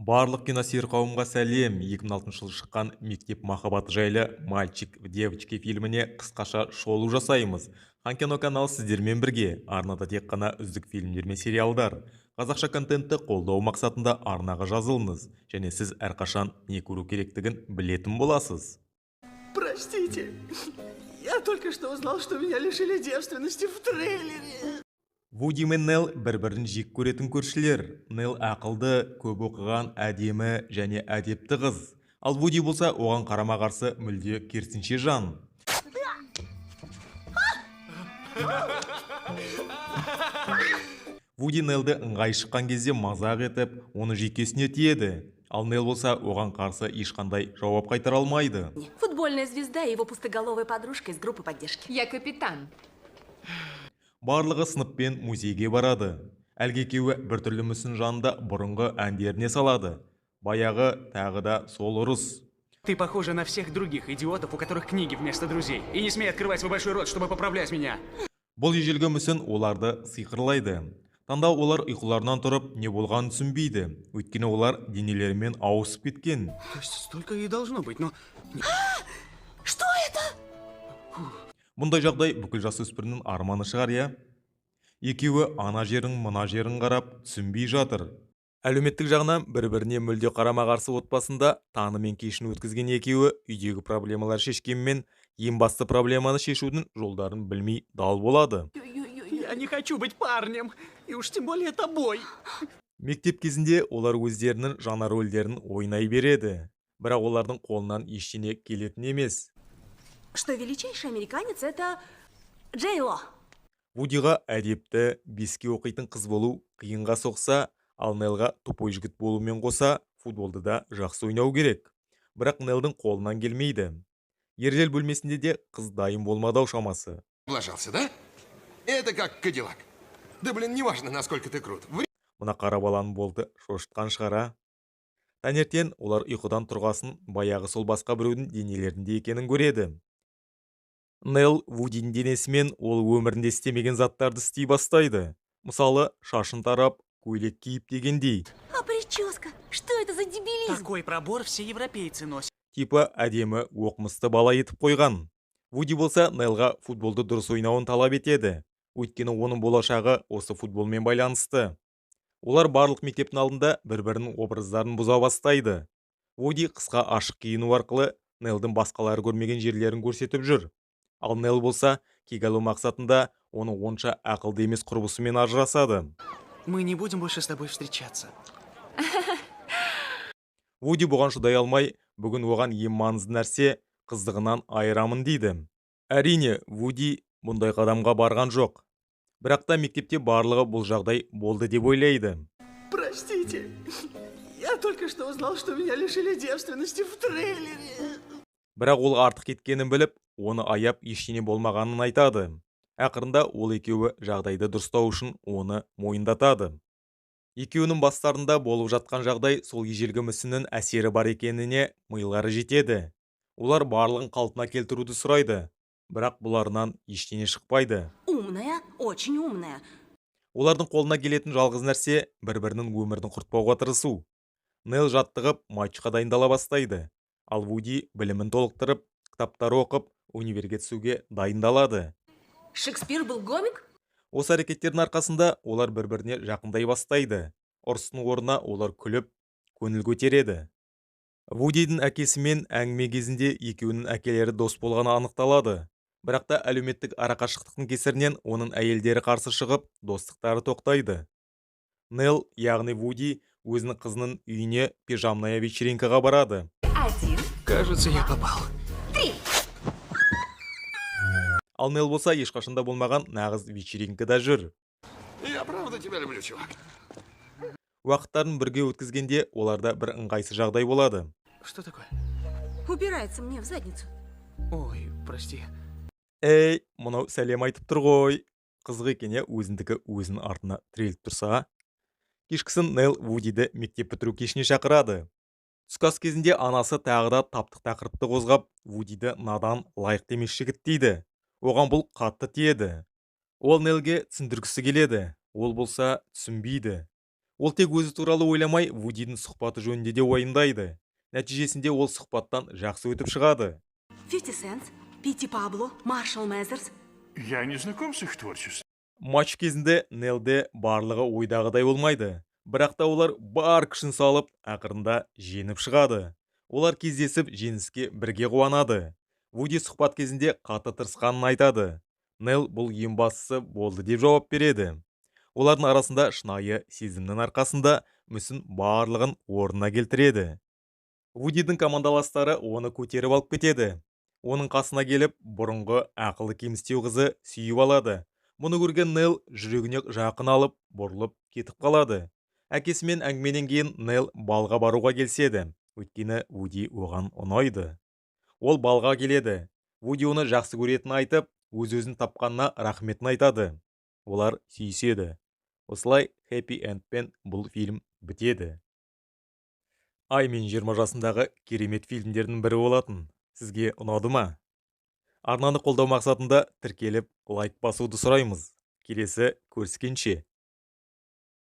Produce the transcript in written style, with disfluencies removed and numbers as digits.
Барлық киносүйер қауымға сәлем. 2006 жылы шыққан «Мектеп махаббаты» жайлы «Мальчик в девочке» фильміне қысқаша шолу жасаймыз. Хан кино каналы сіздермен бірге. Арнада тек қана үздік фильмдер мен сериалдар. Қазақша контентті қолдау мақсатында арнаға жазылыңыз. Және сіз әрқашан не көру керектігін білетін боласыз. Простите, я только что узнал, что меня лишили девственности в трейлере. Вуди мен Нел бір-бірін жек көретін көршілер. Нел ақылды, көп оқыған, әдемі және әдепті қыз. Ал Вуди болса оған қарама-қарсы мүлде керісінше жан. Вуди Нелді ыңғай шыққан кезде мазақ етіп, оны жүйкесіне тиеді. Ал Нел болса оған қарсы ешқандай жауап қайтара алмайды. Футбольная звезда и его пустоголовая подружка из группы поддержки. Я капитан. Барлығы сыныппен музейге барады. Әлгі екеуі біртүрлі мүсін жанында бұрынғы әндеріне салады. Баяғы тағы да сол ұрыс. Ты похожа на всех других идиотов, у которых книги вместо друзей. И не смей открывать свой большой рот, чтобы поправлять меня. Бұл ежелгі мүсін оларды сиқырлайды. Таңда олар ұйқыларынан тұрып, не болғанын түсінбейді. Өйткені олар денелерімен ауысып кеткен. То есть столько и должно быть, но... Что это? Бұндай жағдай бүкіл жасөспірімнің арманы шығар, я? Екеуі ана жерің, мына жерің қарап, түсінбей жатыр. Әлеуметтік жағынан бір-біріне мүлде қарама-қарсы отбасында таным мен кешін өткізген екеуі үйдегі проблемалар шешкенмен ең басты проблеманы шешудің жолдарын білмей дал болады. Я не хочу быть парнем, и уж тем более тобой. Мектеп кезінде олар өздерінің жаңа рөлдерін ойнай береді. Бірақ олардың қолынан ештеңе келетін емес. Что величайший американец — это Джей Ло. Вудиға әдепті, беске оқитын қыз болу қиынға соқса, ал Нелға тупой жігіт болумен қоса, футболды да жақсы ойнау керек. Бірақ Нелдің қолынан келмейді. Ержел бөлмесінде де қыз дайын болмадау шамасы. Облажался, да? Это как Кадиллак. Да блин, неважно, насколько ты крут. Мына қара баланың болды шошытқан шығара. Таңертең олар ұйқыдан тұрғасын баяғы сол басқа біреудің денелерінде екенін көреді. Нел Вудидің денесімен ол өмірінде істемеген заттарды істей бастайды. Мысалы, шашын тарап, көйлек киіп дегендей. А прическа? Что это за дебилизм? Такой пробор все европейцы носят. Типа әдемі оқымысты бала етіп қойған. Вуди болса Нелға футболды дұрыс ойнауын талап етеді. Өйткені оның болашағы осы футболмен байланысты. Олар барлық мектептің алдында бір-бірінің образдарын бұза бастайды. Вуди қысқа ашық киіну арқылы Нелдің басқалары көрмеген жерлерін көрсетіп жүр. Ал Нел болса, кек алу мақсатында оны онша ақылды емес құрбысымен ажырасады. Мы не будем больше с тобой встречаться. Вуди бұған шыдай алмай, бүгін оған ең маңызды нәрсе қыздығынан айырамын дейді. Әрине, Вуди бұндай қадамға барған жоқ. Бірақ та мектепте барлығы бұл жағдай болды деп ойлайды. Простите, я только что узнал, что меня лишили девственности в трейлере. Бірақ ол артық кеткенін біліп, оны аяп ештеңе болмағанын айтады. Ақырында ол екеуі жағдайды дұрыстау үшін оны мойындатады. Екеуінің бастарында болып жатқан жағдай сол ежелгі мүсіннің әсері бар екеніне миылары жетеді. Олар барлығын қалпына келтіруді сұрайды. Бірақ бұларынан ештеңе шықпайды. Умная, очень умная. Олардың қолына келетін жалғыз нәрсе бір-бірінің өмірін құртпауға тырысу. Нел жаттығып, матчқа дайындала бастайды. Ал Вуди білімін толықтырып, кітаптар оқып, универге түсуге дайындалады. Шекспир был гомик? Осы әрекеттердің арқасында олар бір-біріне жақындай бастайды. Ұрыстың орнына олар күліп, көңіл көтереді. Вудидің әкесімен әңгіме кезінде екеуінің әкелері дос болғаны анықталады. Бірақ та әлеуметтік арақашықтықтың кесірінен оның әйелдері қарсы шығып, достықтары тоқтайды. Нел, яғни Вуди, өзінің қызының үйіне пижамная вечеринкаға барады. Один. Кажется, я попал. Ал Нел болса ешқашында болмаған нағыз вечеринкада жүр. Я правда тебя люблю, чувак. Уақыттарын бірге өткізгенде оларда бір ыңғайсыз жағдай болады. Что такое? Упирается мне в задницу. Ой, прости. Эй, мұнау сәлем айтып тұр ғой. Қызық екен, өзіндікі өзінің артына тіреліп тұрса. Кешкісін Нел Вудиді мектеп бітіру кешіне шақырады. Түскі ас кезінде анасы тағы да таптық тақырыпты қозғап, Вудиді надан, лайықты емес жігіт дейді. Оған бұл қатты тиеді. Ол Нелге түсіндіргісі келеді. Ол болса түсінбейді. Ол тек өзі туралы ойламай, Вудидің сұхбаты жөнінде де уайымдайды. Нәтижесінде ол сұхбаттан жақсы өтіп шығады. 50 Cent, Пити Пабло, Маршал Мезерс. Я не знаком с их творчеством. Матч кезінде Нелде барлығы ойдағыдай болмайды. Бірақ та олар бар күшін салып, ақырында жеңіп шығады. Олар кездесіп, жеңіске бірге қуанады. Вуди сұхбат кезінде қатты тырысқанын айтады. Нел бұл ең бастысы болды деп жауап береді. Олардың арасында шынайы сезімнің арқасында мүсін барлығын орнына келтіреді. Вудидің командаластары оны көтеріп алып кетеді. Оның қасына келіп, бұрынғы ақылы кемістеу қызы сүйіп алады. Мұны көрген Нел жүрегіне жақын алып, бұрылып кетіп қалады. Әкесімен әңгімеден кейін Нел балға баруға келседі. Өйткені Вуди оған ұнайды. Ол балға келеді. Вуди оны жақсы көретінін айтып, өз-өзін тапқанына рахметін айтады. Олар сүйіседі. Осылай Happy Endпен бұл фильм бітеді. Ай мен 20 жасындағы керемет фильмдердің бірі болатын. Сізге ұнады ма? Арнаны қолдау мақсатында тіркеліп, лайк басуды сұраймыз. Келесі көріскенше.